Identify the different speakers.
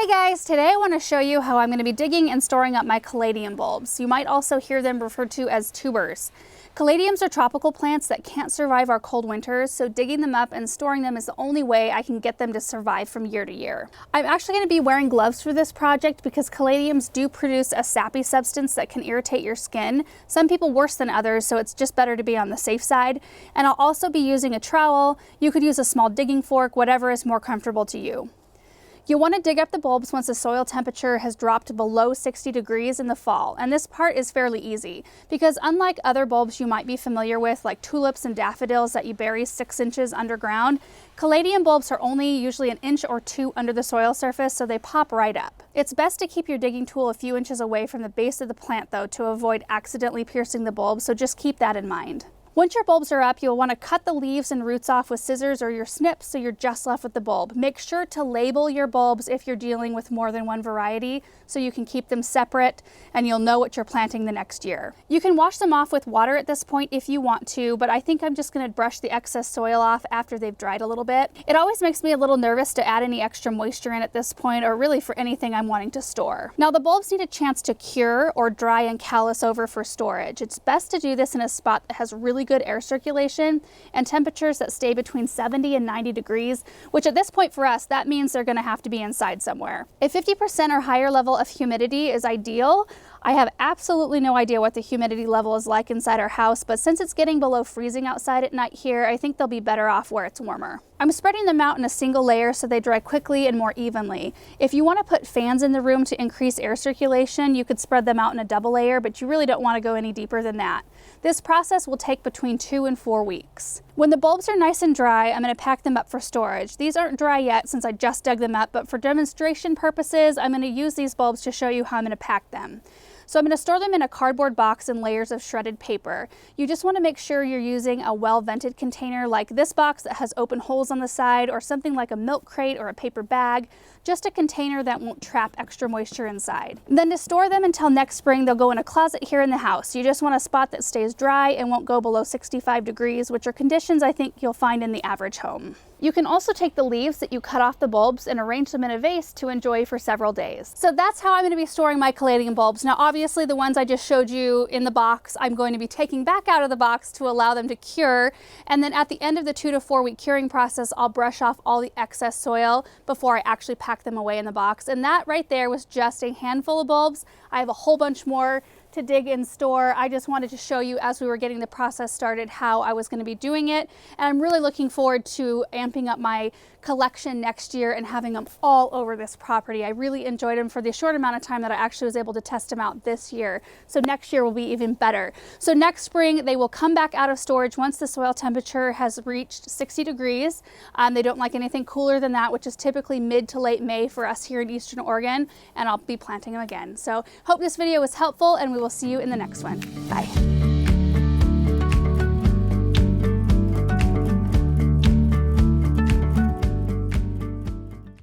Speaker 1: guys, today I want to show you how I'm going to be digging and storing up my caladium bulbs. You might also hear them referred to as tubers. Caladiums are tropical plants that can't survive our cold winters, so digging them up and storing them is the only way I can get them to survive from year to year. I'm actually going to be wearing gloves for this project because caladiums do produce a sappy substance that can irritate your skin. Some people worse than others, so it's just better to be on the safe side. And I'll also be using a trowel. You could use a small digging fork, whatever is more comfortable to you. You'll want to dig up the bulbs once the soil temperature has dropped below 60 degrees in the fall, and this part is fairly easy because unlike other bulbs you might be familiar with, like tulips and daffodils that you bury 6 inches underground, caladium bulbs are only usually 1 inch or 2 under the soil surface, so they pop right up. It's best to keep your digging tool a few inches away from the base of the plant though to avoid accidentally piercing the bulb, so just keep that in mind. Once your bulbs are up, you'll want to cut the leaves and roots off with scissors or your snips so you're just left with the bulb. Make sure to label your bulbs if you're dealing with more than one variety so you can keep them separate and you'll know what you're planting the next year. You can wash them off with water at this point if you want to, but I think I'm just going to brush the excess soil off after they've dried a little bit. It always makes me a little nervous to add any extra moisture in at this point, or really for anything I'm wanting to store. Now the bulbs need a chance to cure or dry and callus over for storage. It's best to do this in a spot that has really good air circulation and temperatures that stay between 70 and 90 degrees, which at this point for us, that means they're going to have to be inside somewhere. A 50% or higher level of humidity is ideal. I have absolutely no idea what the humidity level is like inside our house, but since it's getting below freezing outside at night here, I think they'll be better off where it's warmer. I'm spreading them out in a single layer so they dry quickly and more evenly. If you want to put fans in the room to increase air circulation, you could spread them out in a double layer, but you really don't want to go any deeper than that. This process will take between 2 and 4 weeks. When the bulbs are nice and dry, I'm going to pack them up for storage. These aren't dry yet since I just dug them up, but for demonstration purposes, I'm going to use these bulbs to show you how I'm going to pack them. So I'm going to store them in a cardboard box in layers of shredded paper. You just want to make sure you're using a well-vented container like this box that has open holes on the side, or something like a milk crate or a paper bag, just a container that won't trap extra moisture inside. Then to store them until next spring, they'll go in a closet here in the house. You just want a spot that stays dry and won't go below 65 degrees, which are conditions I think you'll find in the average home. You can also take the leaves that you cut off the bulbs and arrange them in a vase to enjoy for several days. So that's how I'm going to be storing my caladium bulbs. Now obviously the ones I just showed you in the box, I'm going to be taking back out of the box to allow them to cure. And then at the end of the 2 to 4 week curing process, I'll brush off all the excess soil before I actually pack them away in the box. And that right there was just a handful of bulbs. I have a whole bunch more to dig and store. I just wanted to show you as we were getting the process started how I was going to be doing it, and I'm really looking forward to amping up my collection next year and having them all over this property. I really enjoyed them for the short amount of time that I actually was able to test them out this year, so next year will be even better. So next spring they will come back out of storage once the soil temperature has reached 60 degrees. They don't like anything cooler than that, which is typically mid to late May for us here in Eastern Oregon, and I'll be planting them again. So hope this video was helpful, and we will see you in the next one. Bye.